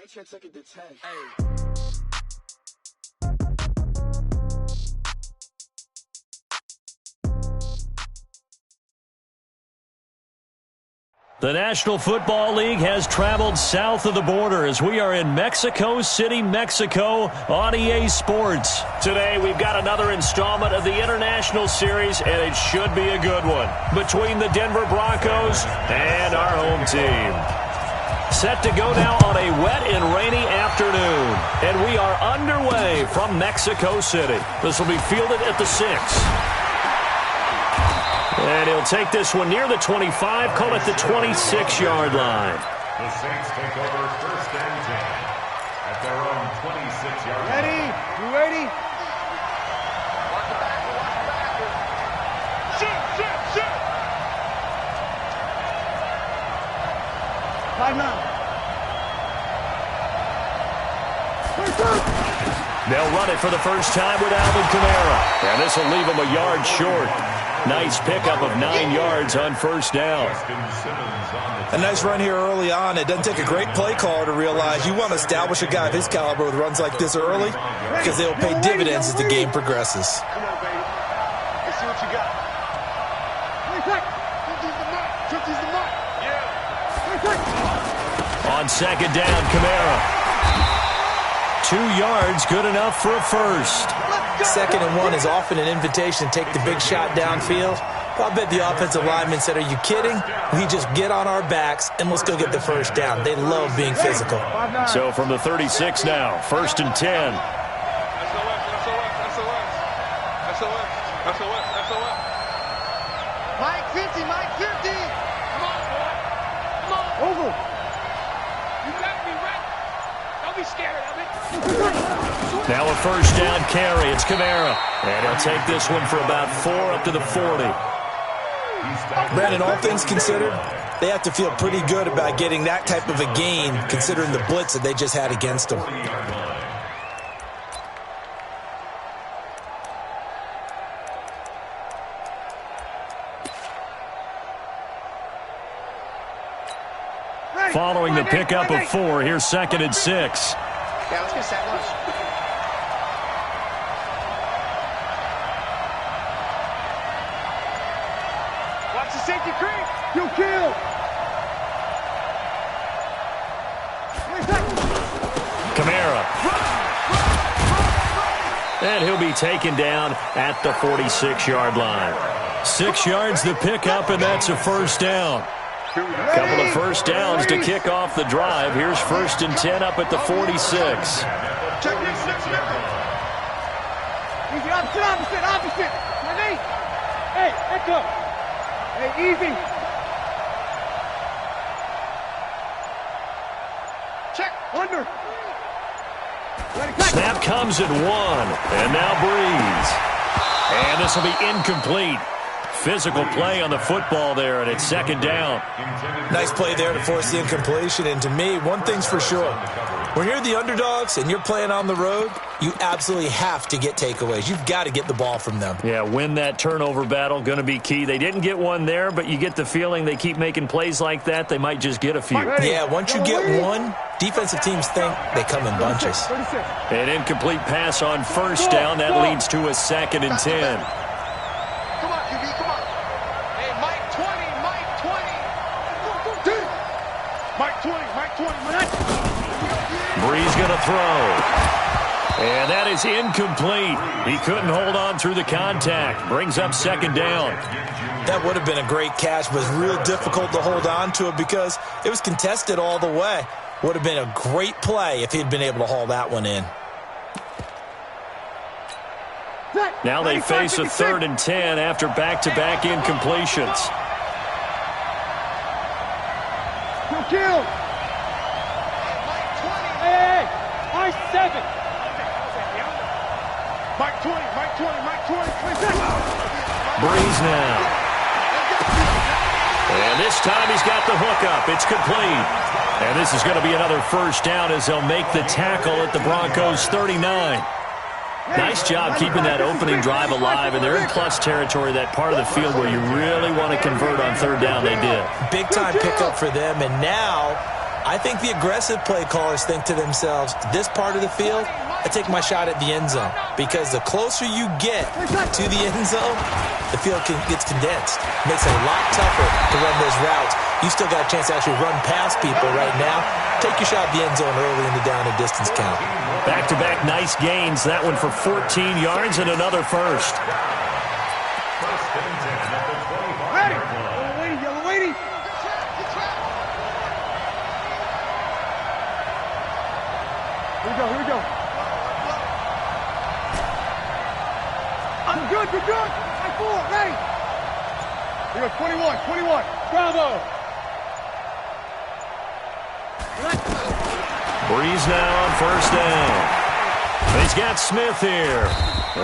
Nature took it to 10. The National Football League has traveled south of the border as we are in Mexico City, Mexico on EA Sports. Today we've got another installment of the International Series, and it should be a good one, between the Denver Broncos and our home team. Set to go now on a wet and rainy afternoon, and we are underway from Mexico City. This will be fielded at the 6. And he'll take this one near the 25, call it the 26-yard line. The Saints take over 1st and 10 at their own 26-yard line. Ready? You ready? Watch the back, watch the back. Shoot! 5-9. They'll run it for the first time with Alvin Kamara. And this will leave him a yard short. Nice pickup of 9 yards on 1st down. A nice run here early on. It doesn't take a great play caller to realize you want to establish a guy of his caliber with runs like this early because they'll pay dividends as the game progresses. Come on, baby. Let's see what you got. On 2nd down, Kamara. 2 yards, good enough for a first. 2nd and 1 is often an invitation to take the big shot downfield. I bet the offensive lineman said, are you kidding? We just get on our backs and let's go get the first down. They love being physical. So from the 36 now, 1st and 10. Mike 50, Mike 50. Come on, boy. Come on. Over. You got me right. Don't be scared of it. Now a 1st down carry. It's Kamara. And he'll take this one for about 4 up to the 40. Brandon, all things considered, they have to feel pretty good about getting that type of a gain considering the blitz that they just had against them. Following the pickup of 4, here's 2nd and 6. Yeah, let's get set once. Watch the safety creep. You kill. Kamara. And he'll be taken down at the 46-yard line. 6 yards the pickup, and that's a 1st down. Couple of 1st downs to kick off the drive. Here's 1st and 10 up at the 46. Check this. Easy, opposite. Ready? Hey, let go. Hey, easy. Check. Under. Snap comes at 1. And now Breeze. And this will be incomplete. Physical play on the football there, and it's 2nd down. Nice play there to force the incompletion. And to me, one thing's for sure. When you're the underdogs and you're playing on the road, you absolutely have to get takeaways. You've got to get the ball from them. Yeah, win that turnover battle, going to be key. They didn't get one there, but you get the feeling they keep making plays like that, they might just get a few. Yeah, once you get one, defensive teams think they come in bunches. An incomplete pass on 1st down. That leads to a 2nd and 10. Come on, QB, come on. Hey, Mike 20. Mike 20. Breeze going to throw. And that is incomplete. He couldn't hold on through the contact. Brings up 2nd down. That would have been a great catch, but it was real difficult to hold on to it because it was contested all the way. Would have been a great play if he'd been able to haul that one in. Now they face a 3rd and 10 after back-to-back incompletions. Kill. Hey, Mike 7. Mike 20. Breeze now. And this time he's got the hook up. It's complete. And this is going to be another 1st down as they'll make the tackle at the Broncos 39. Nice job keeping that opening drive alive, and they're in plus territory, that part of the field where you really want to convert on 3rd down. They did. Big-time pickup for them, and now I think the aggressive play callers think to themselves, this part of the field, I take my shot at the end zone. Because the closer you get to the end zone, the field gets condensed. It makes it a lot tougher to run those routes. You still got a chance to actually run past people right now. Take your shot at the end zone early in the down and distance count. Back-to-back nice gains. That one for 14 yards and another first. Ready. Yellow lady, yellow lady. Here we go. I'm good, you're good. High four, ready. Here we go, 21. Bravo. Breeze now on first down. He's got Smith here.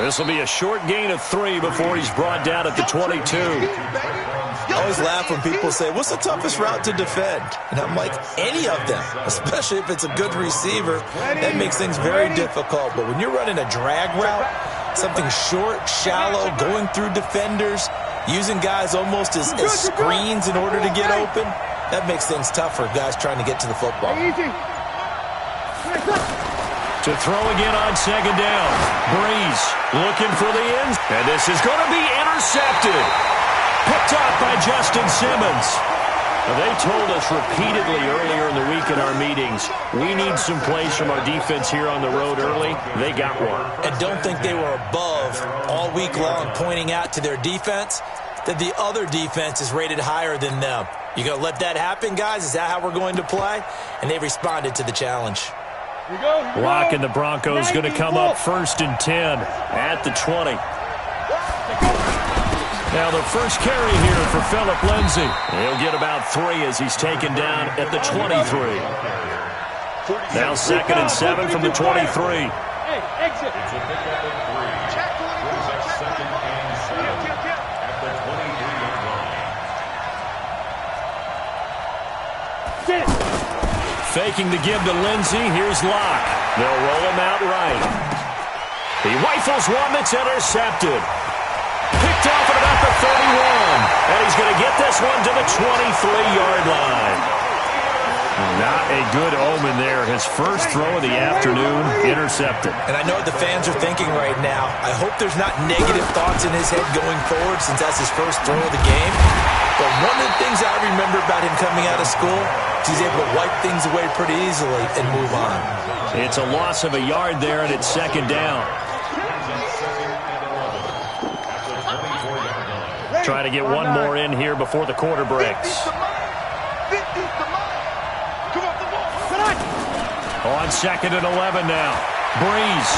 This will be a short gain of 3 before he's brought down at the 22. I always laugh when people say, what's the toughest route to defend? And I'm like, any of them, especially if it's a good receiver. That makes things very difficult. But when you're running a drag route, something short, shallow, going through defenders, using guys almost as screens in order to get open, that makes things tough for guys trying to get to the football. To throw again on second down. Breeze looking for the end. And this is going to be intercepted. Picked up by Justin Simmons. Now, they told us repeatedly earlier in the week in our meetings, we need some plays from our defense here on the road early. They got one. And don't think they were above all week long pointing out to their defense that the other defense is rated higher than them. You going to let that happen, guys? Is that how we're going to play? And they responded to the challenge. Block and the Broncos going to come up 1st and 10 at the 20. Now the first carry here for Phillip Lindsay. He'll get about 3 as he's taken down at the 23. Now 2nd and 7 from the 23. Hey, exit. Faking the give to Lindsay. Here's Locke. They'll roll him out right. He rifles one that's intercepted. Picked off at about the 31. And he's going to get this one to the 23-yard line. Not a good omen there. His first throw of the afternoon, intercepted. And I know what the fans are thinking right now. I hope there's not negative thoughts in his head going forward since that's his first throw of the game. But one of the things I remember about him coming out of school is he's able to wipe things away pretty easily and move on. It's a loss of a yard there, and it's 2nd down. Try to get one more in here before the quarter breaks. On 2nd and 11 now. Breeze.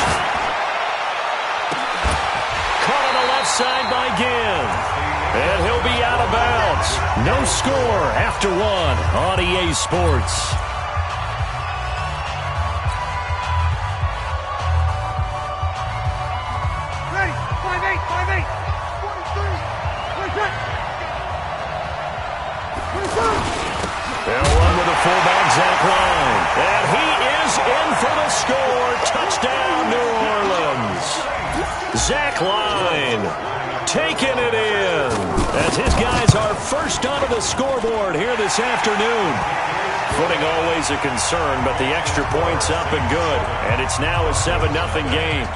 Caught on the left side by Ginn. And he'll be out of bounds. No score after 1 on EA Sports. Ready, 5-8. 23. They'll run with the fullback, Zach Line. And he is in for the score. Touchdown, New Orleans. Zach Line taking it in as his guys are first onto the scoreboard here this afternoon. Footing always a concern, but the extra point's up and good. And it's now a 7-0 game.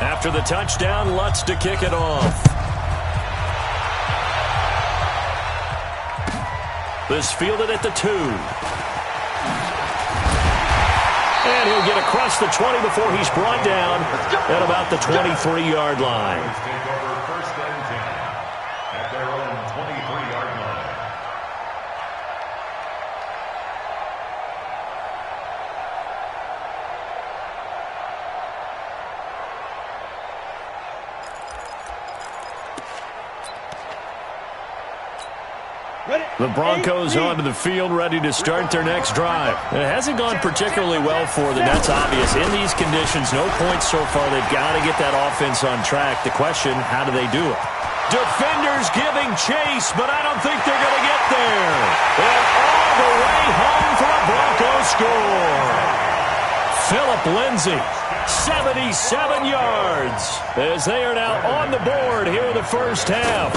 After the touchdown, Lutz to kick it off. This fielded at the 2. And he'll get across the 20 before he's brought down at about the 23-yard line. Take over 1st and 10 at their own 23-yard line. The Broncos onto the field, ready to start their next drive. It hasn't gone particularly well for them. That's obvious. In these conditions, no points so far. They've got to get that offense on track. The question, how do they do it? Defenders giving chase, but I don't think they're going to get there. And all the way home for a Broncos score. Phillip Lindsay, 77 yards, as they are now on the board here in the first half.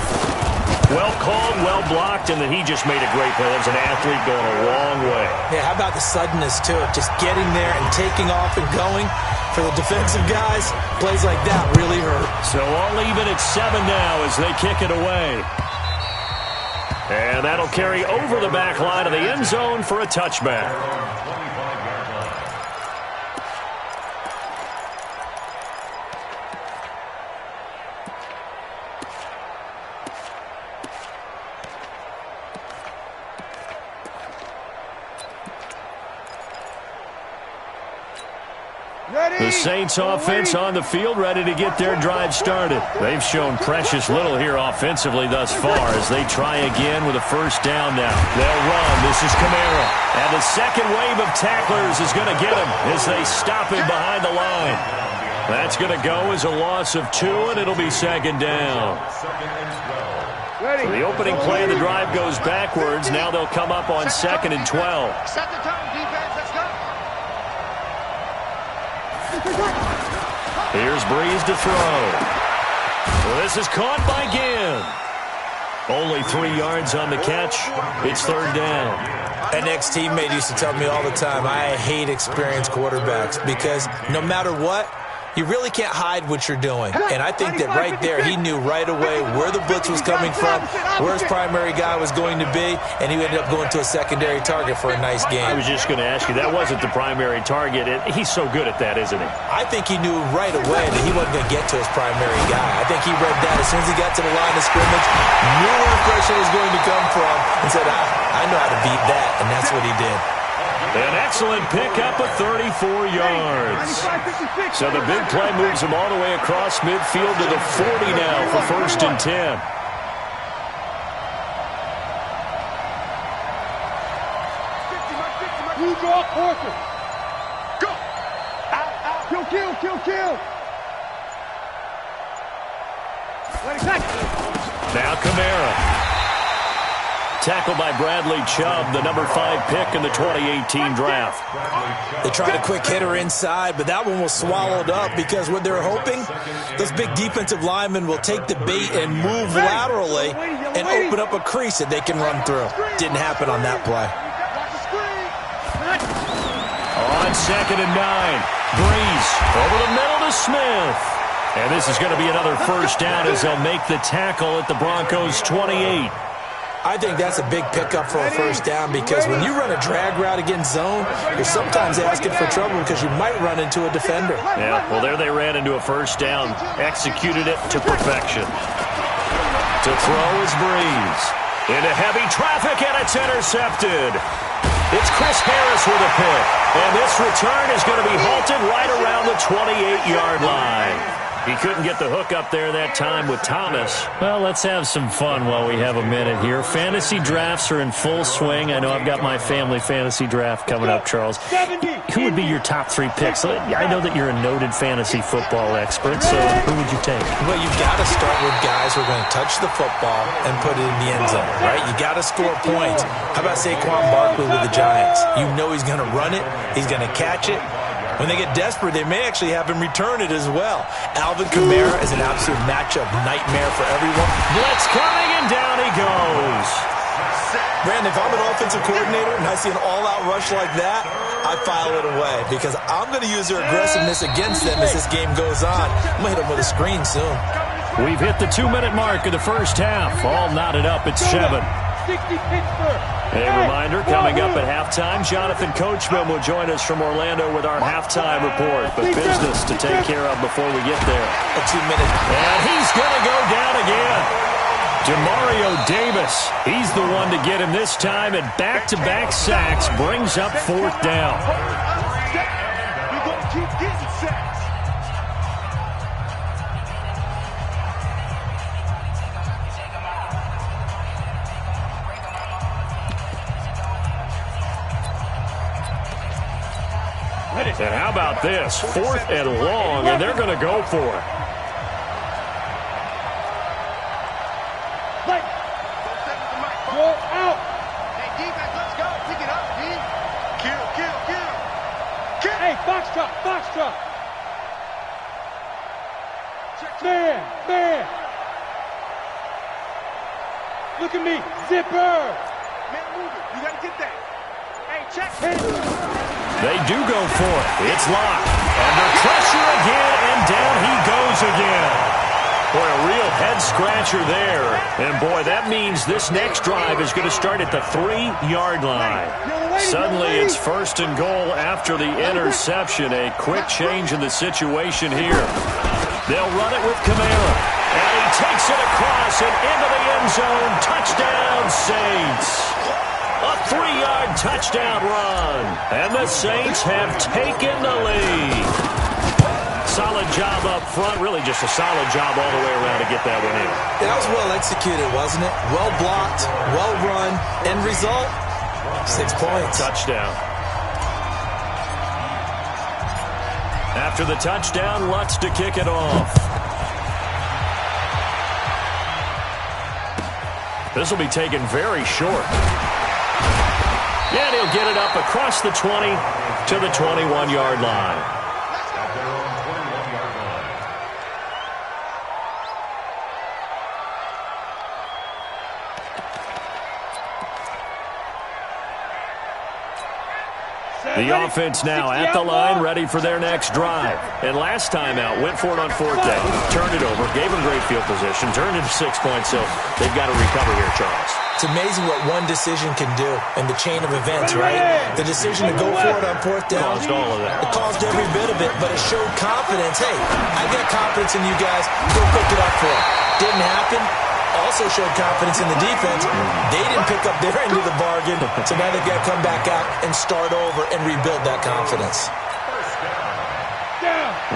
well called, well blocked, and then he just made a great play. That was an athlete going a long way. Yeah, how about the suddenness, too? Just getting there and taking off and going. For the defensive guys, plays like that really hurt. So all even at 7 now as they kick it away. And that'll carry over the back line of the end zone for a touchback. The Saints offense on the field, ready to get their drive started. They've shown precious little here offensively thus far as they try again with a first down now. They'll run. This is Kamara. And the second wave of tacklers is going to get him as they stop him behind the line. That's going to go as a loss of 2, and it'll be second down. So the opening play of the drive goes backwards. Now they'll come up on 2nd and 12. Set the tone, defense. Let's go. Here's Breeze to throw. Well, this is caught by Ginn. Only 3 yards on the catch. It's third down. An ex-teammate used to tell me all the time, I hate experienced quarterbacks because no matter what, you really can't hide what you're doing. And I think that right there, he knew right away where the blitz was coming from, where his primary guy was going to be, and he ended up going to a secondary target for a nice game. I was just going to ask you, that wasn't the primary target. He's so good at that, isn't he? I think he knew right away that he wasn't going to get to his primary guy. I think he read that as soon as he got to the line of scrimmage, knew where the pressure was going to come from, and said, I know how to beat that, and that's what he did. An excellent pickup of 34 yards. So the big play moves him all the way across midfield to the 40 now for first and 10. You draw closer. Go. Out. Kill. Now Kamara. Tackled by Bradley Chubb, the number 5 pick in the 2018 draft. They tried a quick hitter inside, but that one was swallowed up because what they're hoping, those big defensive linemen will take the bait and move laterally and open up a crease that they can run through. Didn't happen on that play. On 2nd and 9, Breeze over the middle to Smith. And this is going to be another first down as they'll make the tackle at the Broncos' 28. I think that's a big pickup for a first down because when you run a drag route against zone, you're sometimes asking for trouble because you might run into a defender. Yeah, well, there they ran into a first down, executed it to perfection. To throw is Breeze. Into heavy traffic, and it's intercepted. It's Chris Harris with a pick, and this return is going to be halted right around the 28-yard line. He couldn't get the hook up there that time with Thomas. Well, let's have some fun while we have a minute here. Fantasy drafts are in full swing. I know I've got my family fantasy draft coming up, Charles. Who would be your top 3 picks? I know that you're a noted fantasy football expert, so who would you take? Well, you've got to start with guys who are going to touch the football and put it in the end zone, right? You got to score points. How about Saquon Barkley with the Giants? You know he's going to run it. He's going to catch it. When they get desperate, they may actually have him return it as well. Alvin Kamara is an absolute matchup nightmare for everyone. Blitz coming, and down he goes. Brandon, if I'm an offensive coordinator and I see an all-out rush like that, I file it away because I'm going to use their aggressiveness against them as this game goes on. I'm going to hit them with a screen soon. We've hit the 2-minute mark of the first half. All knotted up at 7. A reminder, coming up at halftime, Jonathan Coachman will join us from Orlando with our halftime report. But business to take care of before we get there. A 2-minute. And he's going to go down again. Demario Davis, he's the one to get him this time, and back-to-back sacks brings up 4th down. We're going to keep getting sacks. And how about this? 4th and long, and they're going to go for it. Go out. Hey, defense, let's go. Pick it up, D. Kill. Hey, box truck. Man. Look at me. Zipper. Man, move it. You got to get that. Hey, check. They do go for it. It's locked. Under pressure again, and down he goes again. Boy, a real head-scratcher there. And, boy, that means this next drive is going to start at the 3-yard line. Suddenly, it's first and goal after the interception. A quick change in the situation here. They'll run it with Kamara. And he takes it across and into the end zone. Touchdown, Saints. A 3-yard touchdown run. And the Saints have taken the lead. Solid job up front. Really just a solid job all the way around to get that one in. That was well executed, wasn't it? Well blocked, well run. End result, 6 points. Touchdown. After the touchdown, Lutz to kick it off. This will be taken very short. And he'll get it up across the 20 to the 21-yard line. The offense now at the line, ready for their next drive. And last time out, went for it on 4th down, turned it over, gave them great field position, turned it to 6 points, so they've got to recover here, Charles. It's amazing what one decision can do in the chain of events, right? The decision to go for it on 4th down. Caused all of that. It caused every bit of it, but it showed confidence. Hey, I got confidence in you guys. Go pick it up for it. Didn't happen. Also showed confidence in the defense. They didn't pick up their end of the bargain, so now they've got to come back out and start over and rebuild that confidence.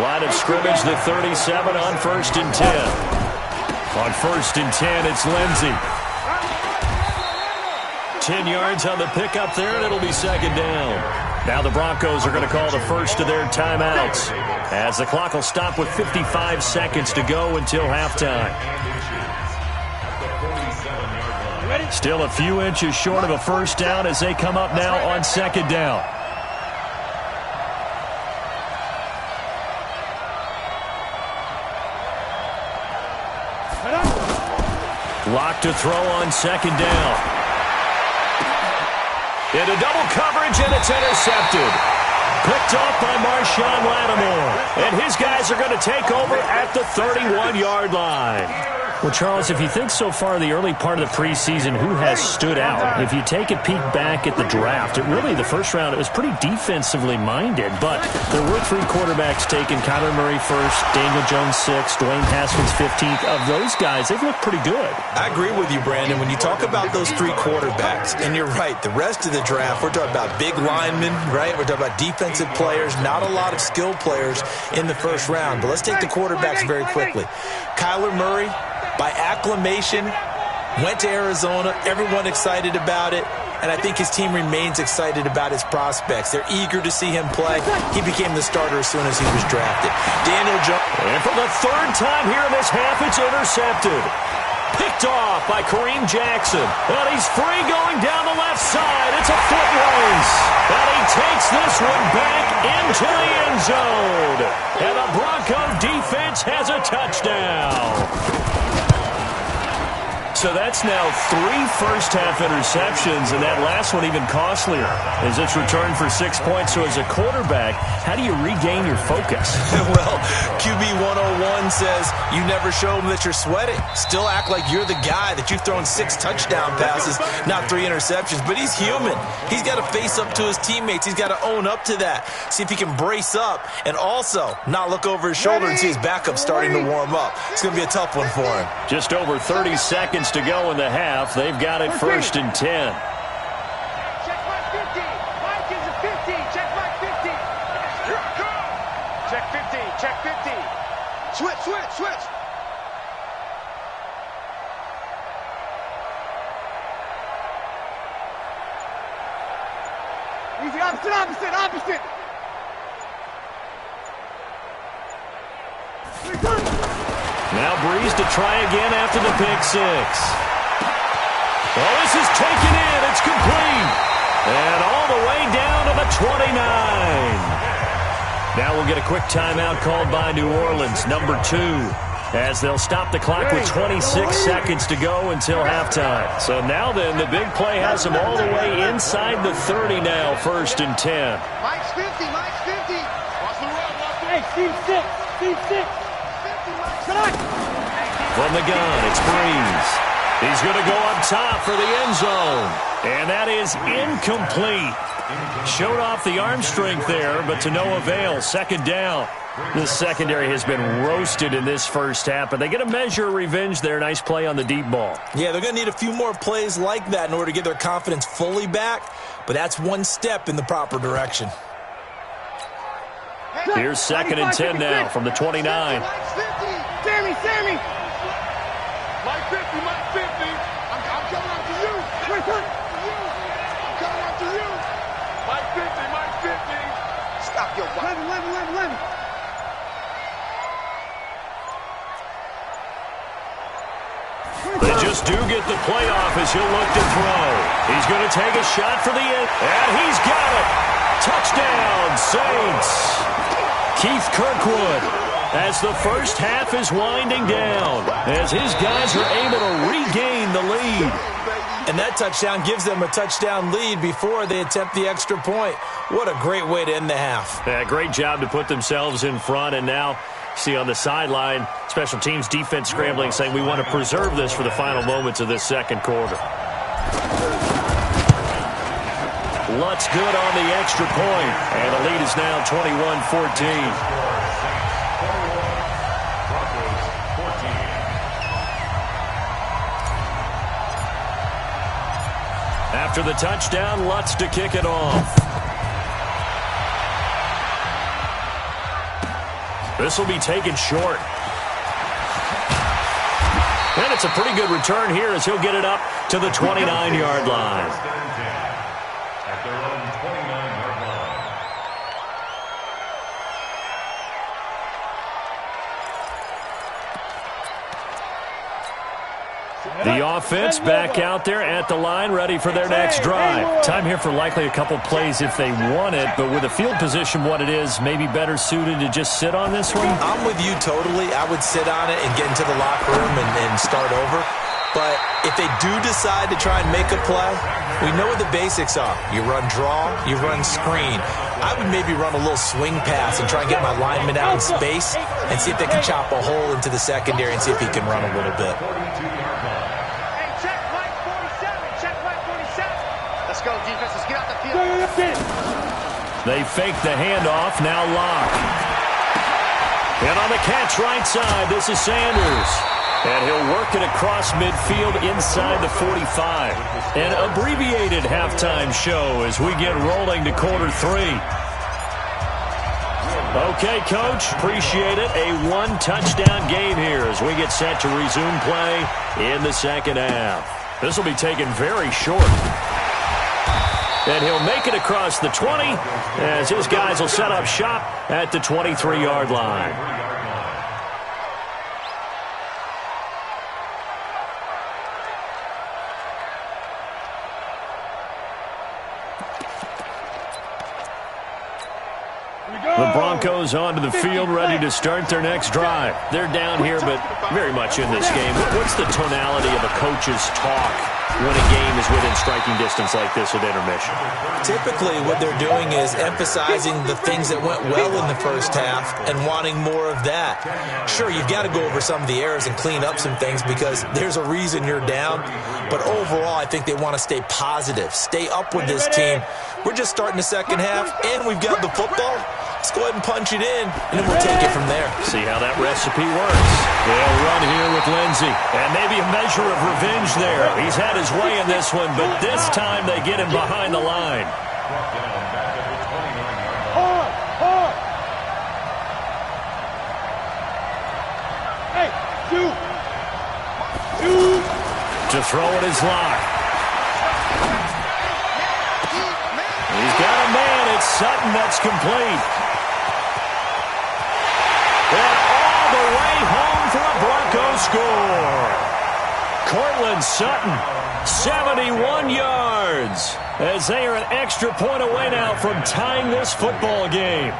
Line of scrimmage, the 37 on 1st and 10. On 1st and 10, it's Lindsey. 10 yards on the pickup there, and it'll be 2nd down. Now the Broncos are going to call the first of their timeouts, as the clock will stop with 55 seconds to go until halftime. Still a few inches short of a first down as they come up now on 2nd down. Locked to throw on 2nd down. Into double coverage, and it's intercepted. Picked off by Marshawn Lattimore. And his guys are going to take over at the 31-yard line. Well, Charles, if you think so far the early part of the preseason, who has stood out? If you take a peek back at the draft, the first round, it was pretty defensively minded, but there were 3 quarterbacks taken. Kyler Murray first, Daniel Jones 6th, Dwayne Haskins 15th. Of those guys, they've looked pretty good. I agree with you, Brandon. When you talk about those 3 quarterbacks, and you're right, the rest of the draft, we're talking about big linemen, right? We're talking about defensive players, not a lot of skilled players in the first round. But let's take the quarterbacks very quickly. Kyler Murray, by acclamation, went to Arizona. Everyone excited about it. And I think his team remains excited about his prospects. They're eager to see him play. He became the starter as soon as he was drafted. Daniel Jones. And for the 3rd time here in this half, it's intercepted. Picked off by Kareem Jackson. And he's free going down the left side. It's a foot race. And he takes this one back into the end zone. And the Bronco defense has a touchdown. So that's now 3 first-half interceptions, and that last one even costlier as it's returned for 6 points. So as a quarterback, how do you regain your focus? Well, QB 101 says you never show them that you're sweating. Still act like you're the guy, that you've thrown 6 touchdown passes, not 3 interceptions. But he's human. He's got to face up to his teammates. He's got to own up to that. See if he can brace up and also not look over his shoulder and see his backup starting to warm up. It's going to be a tough one for him. Just over 30 seconds to go in the half. They've got it 1st and 10. Check my 50. Mike is a 50. Check my 50. Check 50. Check 50. Switch. Easy, opposite. Now Breeze to try again after the pick 6. Oh, this is taken in. It's complete. And all the way down to the 29. Now we'll get a quick timeout called by New Orleans, number 2. as they'll stop the clock with 26 seconds to go until halftime. So now then, the big play has them all the way inside the 30 now, 1st and 10. Mike's 50, Mike's 50. Watch the run, watch the Hey, Steve 6, Steve 6. 50, Mike's Come on. From the gun, it's Breeze. He's going to go up top for the end zone. And that is incomplete. Showed off the arm strength there, but to no avail. 2nd down. The secondary has been roasted in this first half, but they get a measure of revenge there. Nice play on the deep ball. Yeah, they're going to need a few more plays like that in order to get their confidence fully back, but that's one step in the proper direction. Here's 2nd and 10 now from the 29. Mike's 50. Sammy. Mike 50, Mike 50. I'm coming up to you. Wait, what? I'm coming up to you. Mike 50, Mike 50. Stop your wife. 11. They just do get the playoff as he'll look to throw. He's going to take a shot for the end, and he's got it. Touchdown, Saints. Keith Kirkwood, as the first half is winding down, as his guys are able to regain the lead. And that touchdown gives them a touchdown lead before they attempt the extra point. What a great way to end the half. Yeah, great job to put themselves in front, and now see on the sideline, special teams defense scrambling, saying we want to preserve this for the final moments of this second quarter. Lutz good on the extra point, and the lead is now 21-14. After the touchdown, Lutz to kick it off. This will be taken short. And it's a pretty good return here as he'll get it up to the 29-yard line. At their own 29-yard line. The offense back out there at the line, ready for their next drive. Time here for likely a couple plays if they want it, but with the field position what it is, maybe better suited to just sit on this one? I'm with you totally. I would sit on it and get into the locker room and start over. But if they do decide to try and make a play, we know what the basics are. You run draw, you run screen. I would maybe run a little swing pass and try and get my lineman out in space and see if they can chop a hole into the secondary and see if he can run a little bit. Hey, check Mike 47. Check Mike 47. Let's go, defense. Let's get out the field. They fake the handoff, now Locke. And on the catch right side, this is Sanders. And he'll work it across midfield inside the 45. An abbreviated halftime show as we get rolling to quarter 3. Okay, Coach, appreciate it. A one-touchdown game here as we get set to resume play in the second half. This will be taken very short. And he'll make it across the 20 as his guys will set up shop at the 23-yard line. The Broncos onto the field, ready to start their next drive. They're down here, but very much in this game. What's the tonality of a coach's talk when a game is within striking distance like this at intermission? Typically, what they're doing is emphasizing the things that went well in the first half and wanting more of that. Sure, you've got to go over some of the errors and clean up some things because there's a reason you're down. But overall, I think they want to stay positive, stay up with this team. We're just starting the second half, and we've got the football. Let's go ahead and punch it in, and then we'll take it from there. See how that recipe works. They'll run here with Lindsey. And maybe a measure of revenge there. He's had his way in this one, but this time they get him behind the line. Hey, shoot. To throw it is Locke. He's got a man. It's Sutton that's complete. And all the way home for a Bronco score. Cortland Sutton, 71 yards, as they are an extra point away now from tying this football game.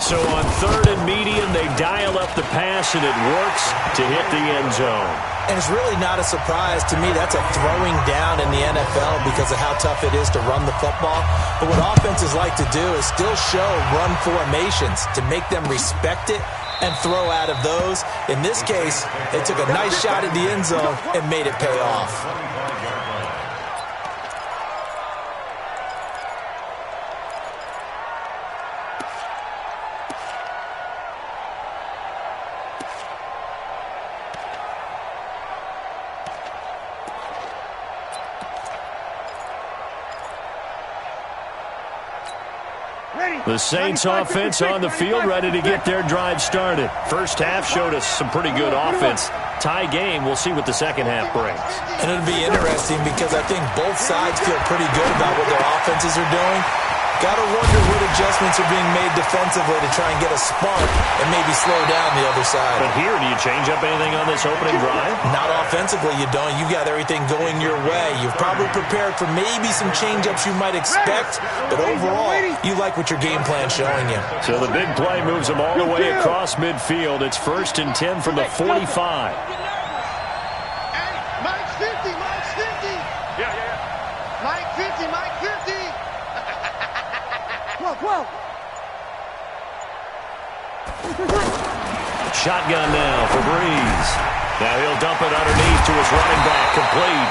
So on 3rd and medium, they dial up the pass, and it works to hit the end zone. And it's really not a surprise to me. That's a throwing down in the NFL because of how tough it is to run the football. But what offenses like to do is still show run formations to make them respect it and throw out of those. In this case, they took a nice shot at the end zone and made it pay off. The Saints offense on the field, ready to get their drive started. First half showed us some pretty good offense. Tie game, we'll see what the second half brings. And it'll be interesting because I think both sides feel pretty good about what their offenses are doing. Got to wonder what adjustments are being made defensively to try and get a spark and maybe slow down the other side. But here, do you change up anything on this opening drive? Not offensively, you don't. You've got everything going your way. You've probably prepared for maybe some change-ups you might expect, but overall, you like what your game plan's showing you. So the big play moves them all the way across midfield. It's 1st and 10 from the 45. Mike 50, Mike 50. Yeah. Mike 50, Mike 50. 12. Shotgun now for Breeze. Now he'll dump it underneath to his running back, complete.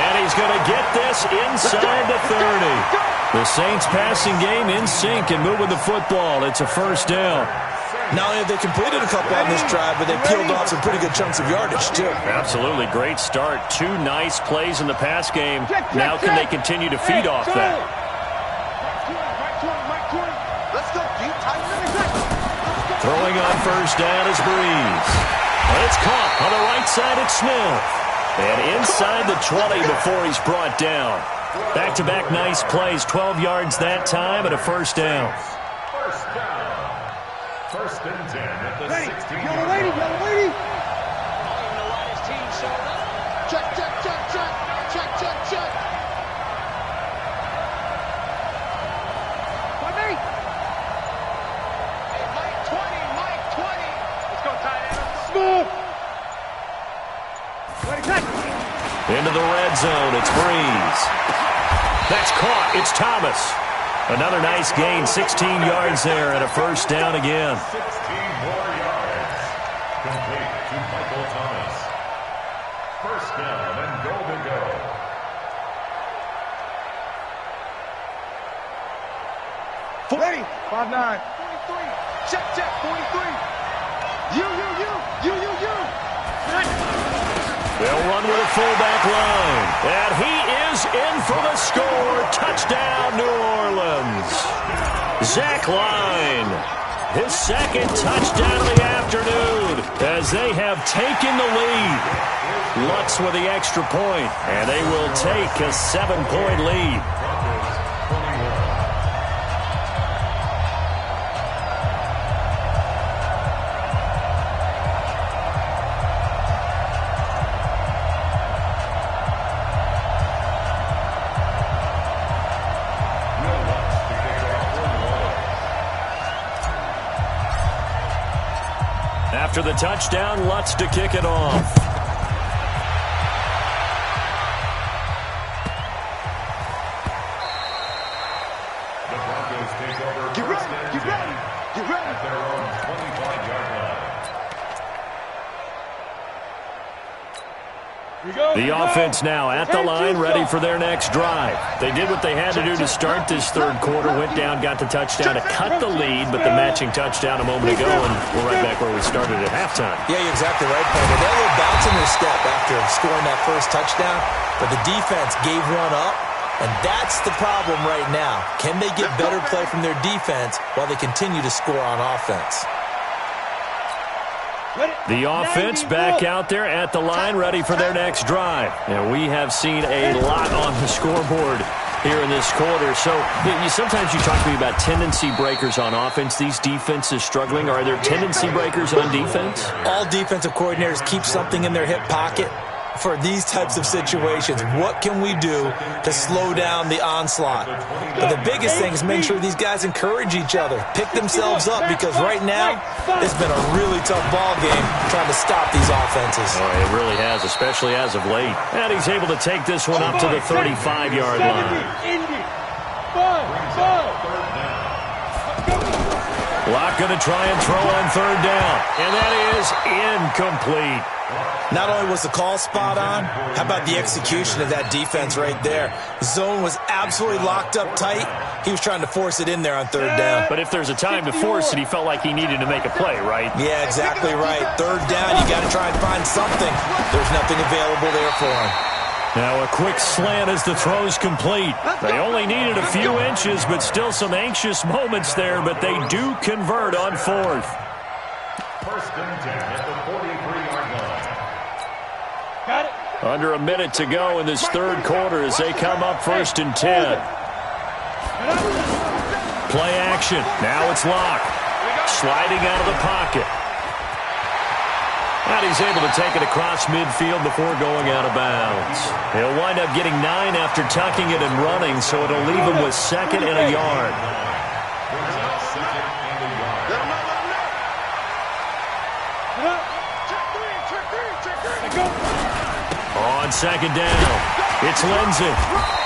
And he's going to get this inside the 30. The Saints passing game in sync and moving the football. It's a first down. Not only have they completed a couple on this drive, but they peeled off some pretty good chunks of yardage, too. Absolutely. Great start. 2 nice plays in the pass game. Now can they continue to feed off that? Throwing on first down is Breeze. And it's caught on the right side at Smith. And inside the 20 before he's brought down. Back-to-back nice plays. 12 yards that time and a first down. First down. 1st and 10 at the 16-yard line. Yellow lady. I don't even know why his team showed up. Check. Into the red zone, it's Breeze. That's caught, it's Thomas. Another nice gain, 16 yards there and a first down again. 16 more yards. Complete to Michael Thomas. First down and goal to go. Ready. 5-9. 43. Check. 43. You. They'll run with a fullback line. And he is in for the score. Touchdown, New Orleans. Zach Line, his second touchdown of the afternoon as they have taken the lead. Lutz with the extra point, and they will take a 7-point lead. After the touchdown, Lutz to kick it off. The Broncos take over first and 10 at their own 25-yard line. The offense now at the line, ready for their next drive. They did what they had to do to start this third quarter, went down, got the touchdown to cut the lead, but the matching touchdown a moment ago, and we're right back where we started at halftime. Yeah, you're exactly right, Paul. They had a little bounce in their step after scoring that first touchdown, but the defense gave one up, and that's the problem right now. Can they get better play from their defense while they continue to score on offense? The offense back out there at the line, ready for their next drive. And we have seen a lot on the scoreboard here in this quarter. So sometimes you talk to me about tendency breakers on offense. These defenses struggling. Are there tendency breakers on defense? All defensive coordinators keep something in their hip pocket. for these types of situations. What can we do to slow down the onslaught? But the biggest thing is make sure these guys encourage each other, pick themselves up, because right now it's been a really tough ball game trying to stop these offenses. Oh, it really has, especially as of late. And he's able to take this one up to the 35-yard line. Locke going to try and throw on third down, and that is incomplete. Not only was the call spot on, how about the execution of that defense right there? Zone was absolutely locked up tight. He was trying to force it in there on third down. But if there's a time to force it, he felt like he needed to make a play, right? Yeah, exactly right. Third down, you got to try and find something. There's nothing available there for him. Now a quick slant as the throw's complete. They only needed a few inches, but still some anxious moments there, but they do convert on fourth. First and 10 at the 43-yard line. Got it. Under a minute to go in this third quarter as they come up first and 10. Play action. Now it's Locke. Sliding out of the pocket. And he's able to take it across midfield before going out of bounds. He'll wind up getting 9 after tucking it and running, so it'll leave him with second and a yard. On second down, it's Lindsay.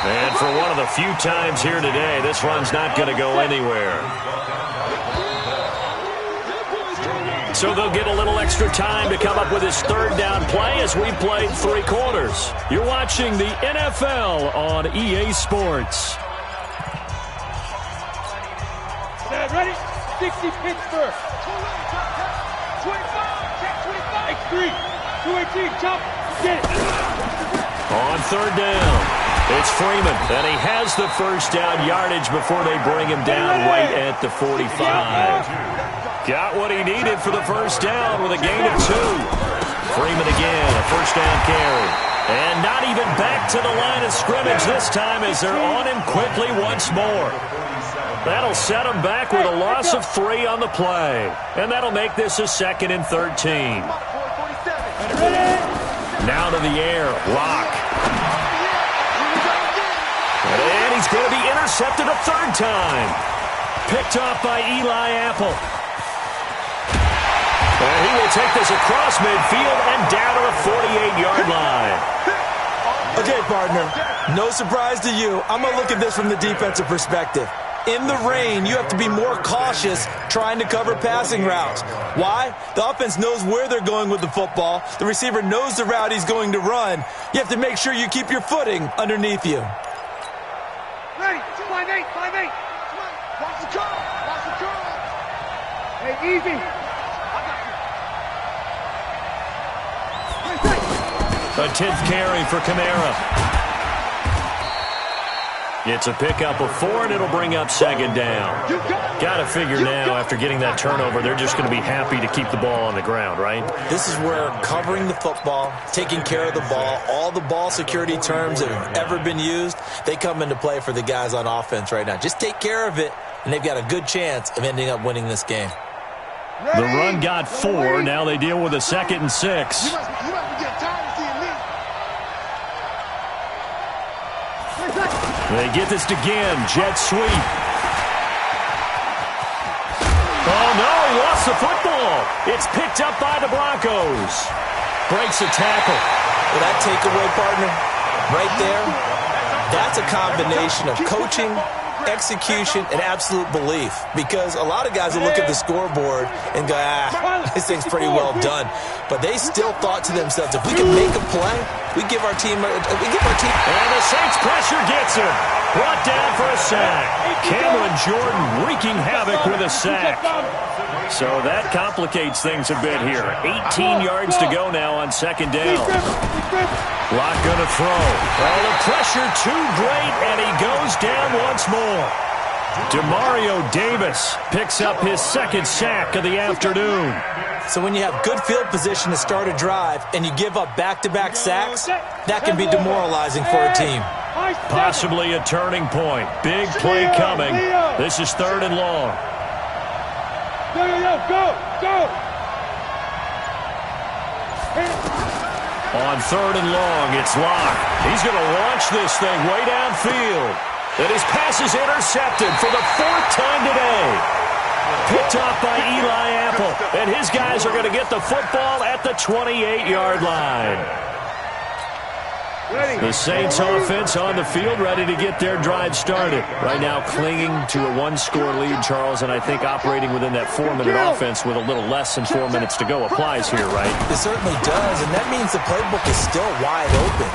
And for one of the few times here today, this run's not going to go anywhere. So they'll get a little extra time to come up with his third down play as we played 3 quarters. You're watching the NFL on EA Sports. Ready? 60 Pittsburgh. 25. Check 25. X3. 218. Jump. Get it. On third down, it's Freeman. And he has the first down yardage before they bring him down right at the 45. Got what he needed for the first down with a gain of 2. Freeman again, a first down carry. And not even back to the line of scrimmage this time as they're on him quickly once more. That'll set him back with a loss of 3 on the play. And that'll make this a 2nd and 13. Now to the air, Locke. And he's going to be intercepted a 3rd time. Picked off by Eli Apple. And he will take this across midfield and down to the 48-yard line. Okay, partner, no surprise to you. I'm going to look at this from the defensive perspective. In the rain, you have to be more cautious trying to cover passing routes. Why? The offense knows where they're going with the football. The receiver knows the route he's going to run. You have to make sure you keep your footing underneath you. Ready? 5-8. 5-8. Watch the curl. Watch the curl. Hey, easy. A 10th carry for Kamara. It's a pickup of 4, and it'll bring up 2nd down. Got to figure now, after getting that turnover, they're just going to be happy to keep the ball on the ground, right? This is where covering the football, taking care of the ball, all the ball security terms that have ever been used, they come into play for the guys on offense right now. Just take care of it, and they've got a good chance of ending up winning this game. The run got 4. Now they deal with a 2nd and 6. They get this again. Jet sweep. Oh, no, he lost the football. It's picked up by the Broncos. Breaks a tackle. Well, that takeaway, partner, right there, that's a combination of coaching, execution, and absolute belief. Because a lot of guys will look at the scoreboard and go, this thing's pretty well done. But they still thought to themselves, if we can make a play, we give our team. And the Saints pressure gets him. Brought down for a sack. Cameron Jordan wreaking havoc with a sack. So that complicates things a bit here. 18 yards to go now on 2nd down. Locke gonna throw. Oh, the pressure too great, and he goes down once more. Demario Davis picks up his 2nd sack of the afternoon. So when you have good field position to start a drive and you give up back-to-back sacks, that can be demoralizing for a team. Possibly a turning point. Big play coming. This is 3rd and long. Go. On 3rd and long, it's Locke. He's going to launch this thing way downfield. And his pass is intercepted for the 4th time today. Picked off by Eli Apple. And his guys are going to get the football at the 28-yard line. The Saints offense on the field, ready to get their drive started. Right now clinging to a 1-score lead, Charles, and I think operating within that 4-minute offense with a little less than 4 minutes to go applies here, right? It certainly does, and that means the playbook is still wide open.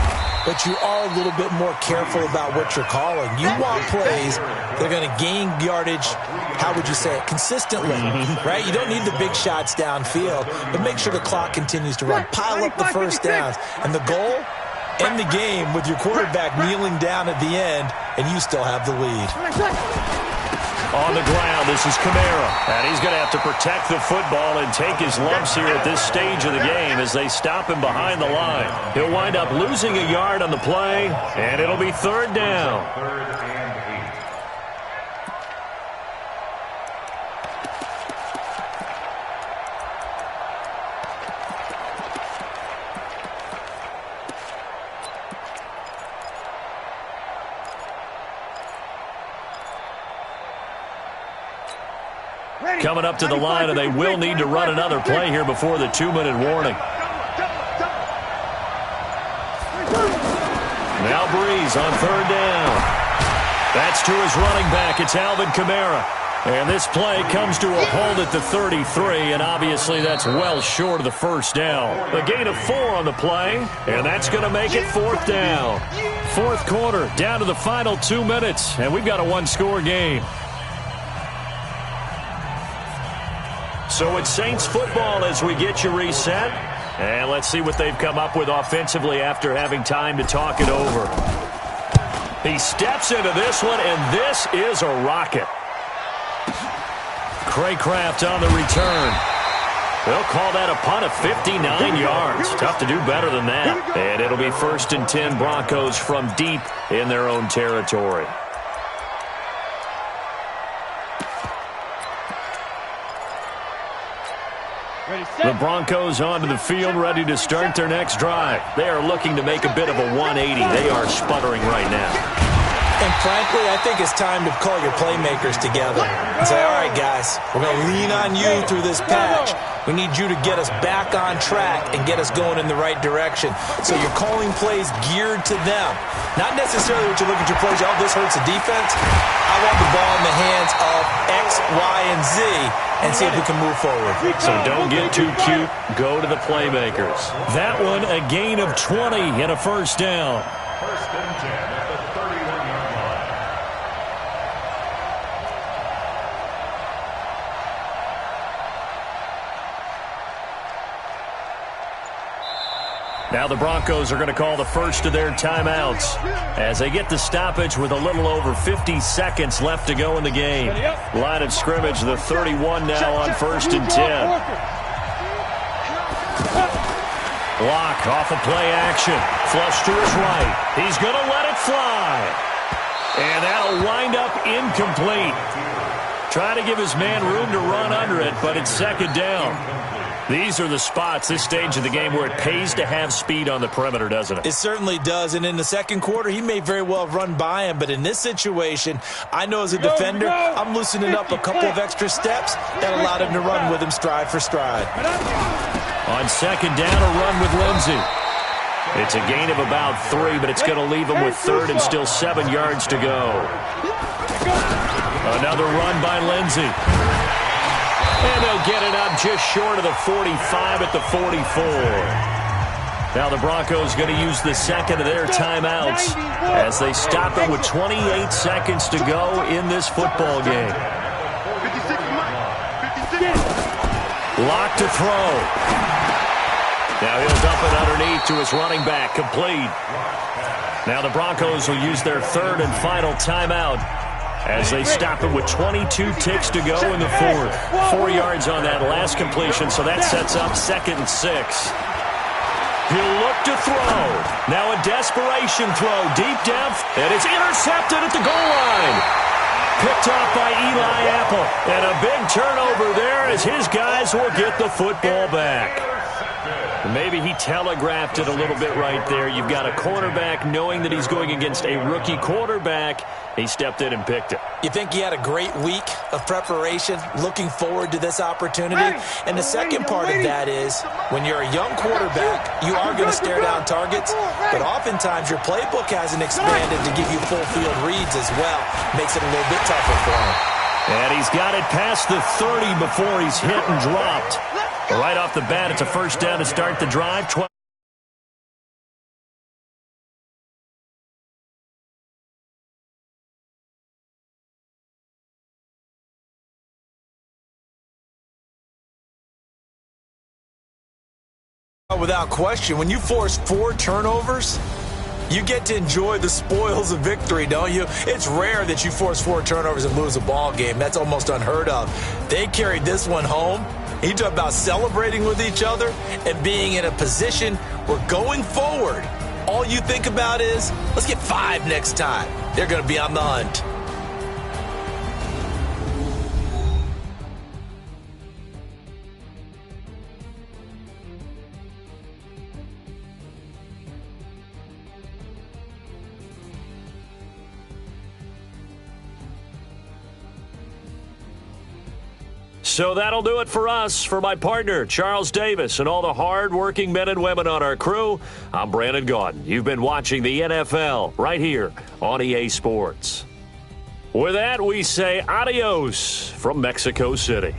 But you are a little bit more careful about what you're calling. You want plays that are going to gain yardage, how would you say it, consistently, right? You don't need the big shots downfield, but make sure the clock continues to run. Pile up the first downs, and the goal, end the game with your quarterback kneeling down at the end, and you still have the lead. On the ground, this is Kamara, and he's going to have to protect the football and take his lumps here at this stage of the game as they stop him behind the line. He'll wind up losing a yard on the play, and it'll be 3rd down. 3rd and 8. Coming up to the line, and they will need to run another play here before the 2-minute warning. Now Breeze on 3rd down. That's to his running back. It's Alvin Kamara. And this play comes to a halt at the 33, and obviously that's well short of the 1st down. A gain of 4 on the play, and that's going to make it 4th down. 4th quarter, down to the final 2 minutes, and we've got a 1-score game. So it's Saints football as we get you reset. And let's see what they've come up with offensively after having time to talk it over. He steps into this one, and this is a rocket. Craycraft on the return. They'll call that a punt of 59 yards. Tough to do better than that. And it'll be 1st and 10 Broncos from deep in their own territory. The Broncos onto the field, ready to start their next drive. They are looking to make a bit of a 180. They are sputtering right now. And frankly, I think it's time to call your playmakers together and say, all right, guys, we're going to lean on you through this patch. We need you to get us back on track and get us going in the right direction. So you're calling plays geared to them. Not necessarily what you look at your plays, oh, this hurts the defense. I want the ball in the hands of X, Y, and Z and see if we can move forward. So don't get too cute. Go to the playmakers. That one, a gain of 20 and a 1st down. 1st and 10 at the 31-yard line. Now the Broncos are going to call the first of their timeouts as they get the stoppage with a little over 50 seconds left to go in the game. Line of scrimmage, the 31 now on 1st and 10. Locke off of play action. Flush to his right. He's going to let it fly. And that'll wind up incomplete. Try to give his man room to run under it, but it's 2nd down. These are the spots, this stage of the game, where it pays to have speed on the perimeter, doesn't it? It certainly does, and in the 2nd quarter, he may very well run by him, but in this situation, I know as a defender, I'm loosening up a couple of extra steps that allowed him to run with him stride for stride. On 2nd down, a run with Lindsey. It's a gain of about 3, but it's going to leave him with 3rd and still 7 yards to go. Another run by Lindsey. And they'll get it up just short of the 45 at the 44. Now the Broncos going to use the 2nd of their timeouts as they stop it with 28 seconds to go in this football game. Lock to throw. Now he'll dump it underneath to his running back, complete. Now the Broncos will use their 3rd and final timeout as they stop it with 22 ticks to go in the 4th. 4 yards on that last completion, so that sets up 2nd and 6. He'll look to throw. Now a desperation throw deep down, and it's intercepted at the goal line. Picked off by Eli Apple, and a big turnover there as his guys will get the football back. Maybe he telegraphed it a little bit right there. You've got a cornerback knowing that he's going against a rookie quarterback. He stepped in and picked it. You think he had a great week of preparation, looking forward to this opportunity? And the second part of that is, when you're a young quarterback, you are going to stare down targets, but oftentimes your playbook hasn't expanded to give you full field reads as well. Makes it a little bit tougher for him. And he's got it past the 30 before he's hit and dropped. Right off the bat, it's a first down to start the drive. Without question, when you force 4 turnovers, you get to enjoy the spoils of victory, don't you? It's rare that you force 4 turnovers and lose a ball game. That's almost unheard of. They carried this one home. You talk about celebrating with each other and being in a position where going forward, all you think about is, let's get 5 next time. They're going to be on the hunt. So that'll do it for us. For my partner, Charles Davis, and all the hard-working men and women on our crew, I'm Brandon Gaudin. You've been watching the NFL right here on EA Sports. With that, we say adios from Mexico City.